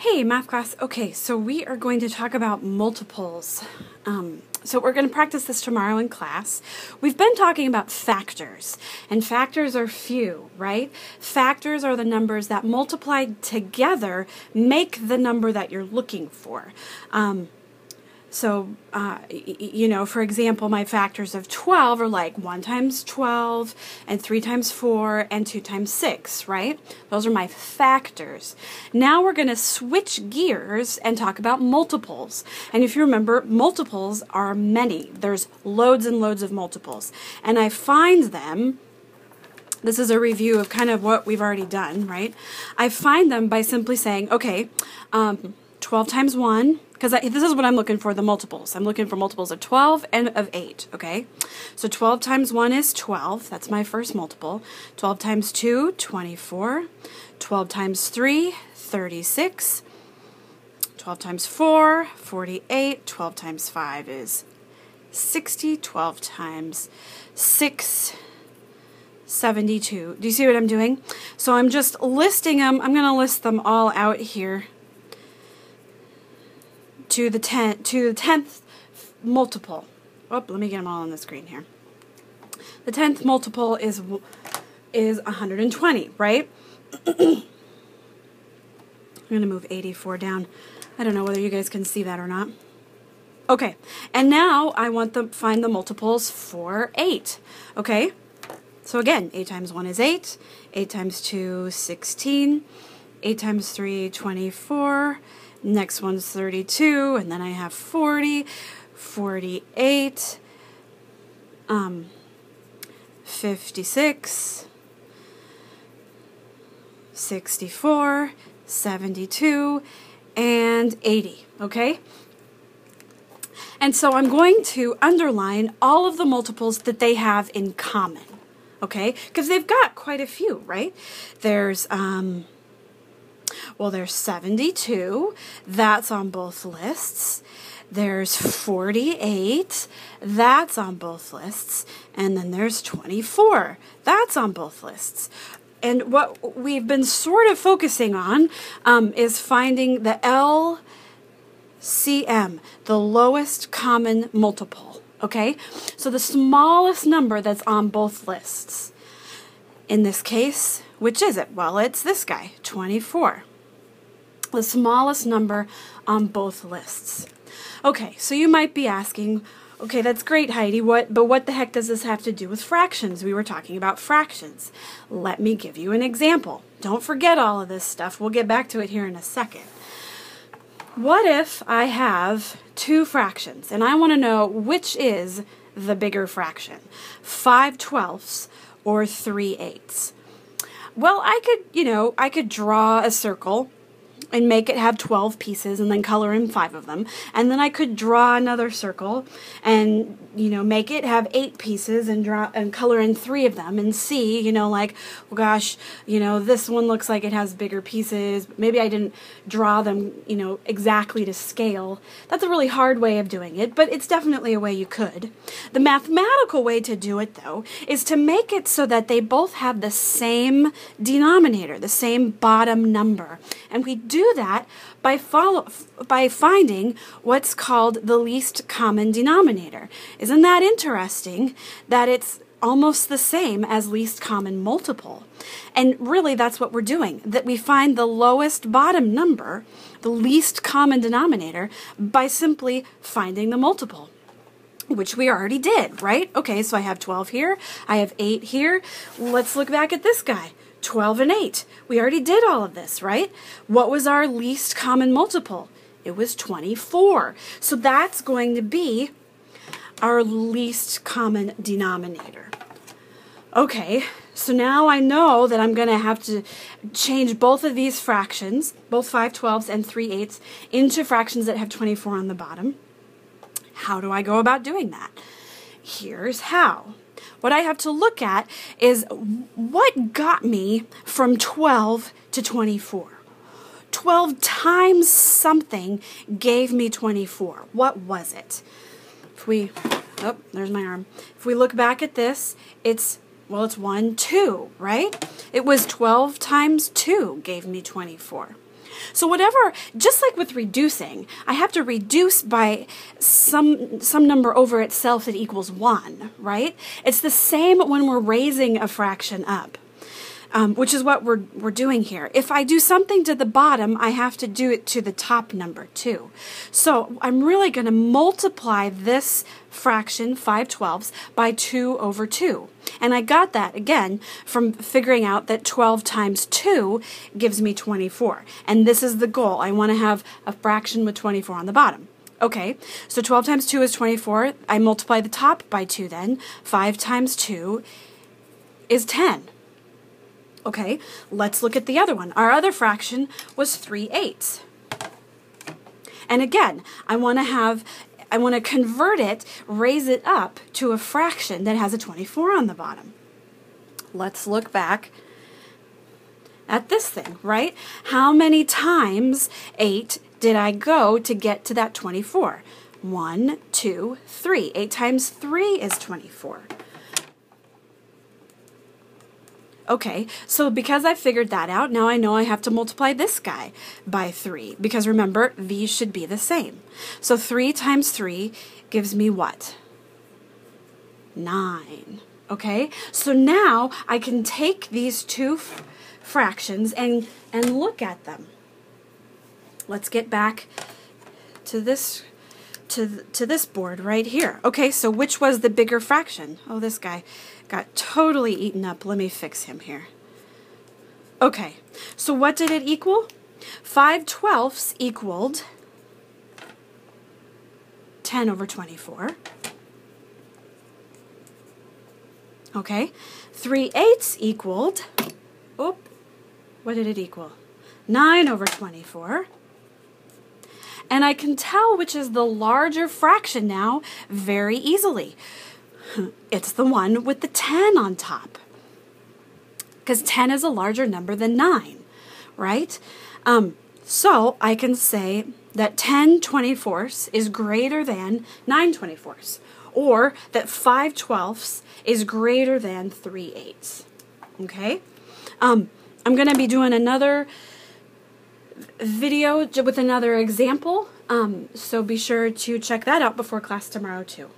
Hey, math class. Okay, so we are going to talk about multiples. So we're going to practice this tomorrow in class. We've been talking about factors, and factors are few, right? Factors are the numbers that multiplied together make the number that you're looking for. For example, my factors of 12 are like 1 times 12 and 3 times 4 and 2 times 6, right? Those are my factors. Now we're going to switch gears and talk about multiples. And if you remember, multiples are many. There's loads and loads of multiples. And I find them, this is a review of kind of what we've already done, right? I find them by simply saying, okay, 12 times 1, because this is what I'm looking for, the multiples. I'm looking for multiples of 12 and of 8, okay? So 12 times 1 is 12. That's my first multiple. 12 times 2, 24. 12 times 3, 36. 12 times 4, 48. 12 times 5 is 60. 12 times 6, 72. Do you see what I'm doing? So I'm just listing them. I'm going to list them all out here to the 10th multiple. Oh, let me get them all on the screen here. The 10th multiple is 120, right? I'm going to move 84 down. I don't know whether you guys can see that or not. Okay, and now I want to find the multiples for 8. Okay, so again, 8 times 1 is 8. 8 times 2, 16. 8 times 3, 24. Next one's 32, and then I have 40, 48, 56, 64, 72, and 80, okay? And so I'm going to underline all of the multiples that they have in common, okay? Because they've got quite a few, right? There's, there's 72, that's on both lists. There's 48, that's on both lists. And then there's 24, that's on both lists. And what we've been sort of focusing on is finding the LCM, the lowest common multiple, okay? So the smallest number that's on both lists. In this case, which is it? Well, it's this guy, 24. The smallest number on both lists. Okay, so you might be asking, okay, that's great, Heidi, but what the heck does this have to do with fractions? We were talking about fractions. Let me give you an example. Don't forget all of this stuff. We'll get back to it here in a second. What if I have two fractions, and I want to know which is the bigger fraction, 5/12 or 3/8? Well, I could draw a circle and make it have 12 pieces and then color in 5 of them. And then I could draw another circle and, make it have 8 pieces and color in 3 of them and see, well, gosh, this one looks like it has bigger pieces. Maybe I didn't draw them, exactly to scale. That's a really hard way of doing it, but it's definitely a way you could. The mathematical way to do it, though, is to make it so that they both have the same denominator, the same bottom number. And we do that by finding what's called the least common denominator. Isn't that interesting that it's almost the same as least common multiple? And really that's what we're doing, that we find the lowest bottom number, the least common denominator, by simply finding the multiple, which we already did, right? Okay, so I have 12 here, I have 8 here. Let's look back at this guy. 12 and 8. We already did all of this, right? What was our least common multiple? It was 24. So that's going to be our least common denominator. Okay, so now I know that I'm going to have to change both of these fractions, both 5/12 and 3/8, into fractions that have 24 on the bottom. How do I go about doing that? Here's how. What I have to look at is what got me from 12 to 24. 12 times something gave me 24. What was it? There's my arm. If we look back at this, it's 1, 2, right? It was 12 times 2 gave me 24. So whatever, just like with reducing, I have to reduce by some number over itself that equals 1, right? It's the same when we're raising a fraction up. Which is what we're doing here. If I do something to the bottom, I have to do it to the top number too. So I'm really going to multiply this fraction, 5/12, by 2 over 2. And I got that, again, from figuring out that 12 times 2 gives me 24. And this is the goal. I want to have a fraction with 24 on the bottom. Okay, so 12 times 2 is 24. I multiply the top by 2 then. 5 times 2 is 10. Okay, let's look at the other one. Our other fraction was 3/8. And again, I want to convert it, raise it up to a fraction that has a 24 on the bottom. Let's look back at this thing, right? How many times 8 did I go to get to that 24? 1, 2, 3. 8 times 3 is 24. Okay, so because I figured that out, now I know I have to multiply this guy by 3. Because remember, these should be the same. So 3 times 3 gives me what? 9. Okay, so now I can take these two fractions and look at them. Let's get back to this board right here. Okay, so which was the bigger fraction? Oh, this guy got totally eaten up. Let me fix him here. Okay, so what did it equal? 5/12 equaled 10 over 24. Okay, 3/8 equaled, what did it equal? 9 over 24. And I can tell which is the larger fraction now very easily. It's the one with the 10 on top. Because 10 is a larger number than 9, right? So I can say that 10/24 is greater than 9/24. Or that 5/12 is greater than 3/8. Okay? I'm going to be doing another video with another example. So be sure to check that out before class tomorrow too.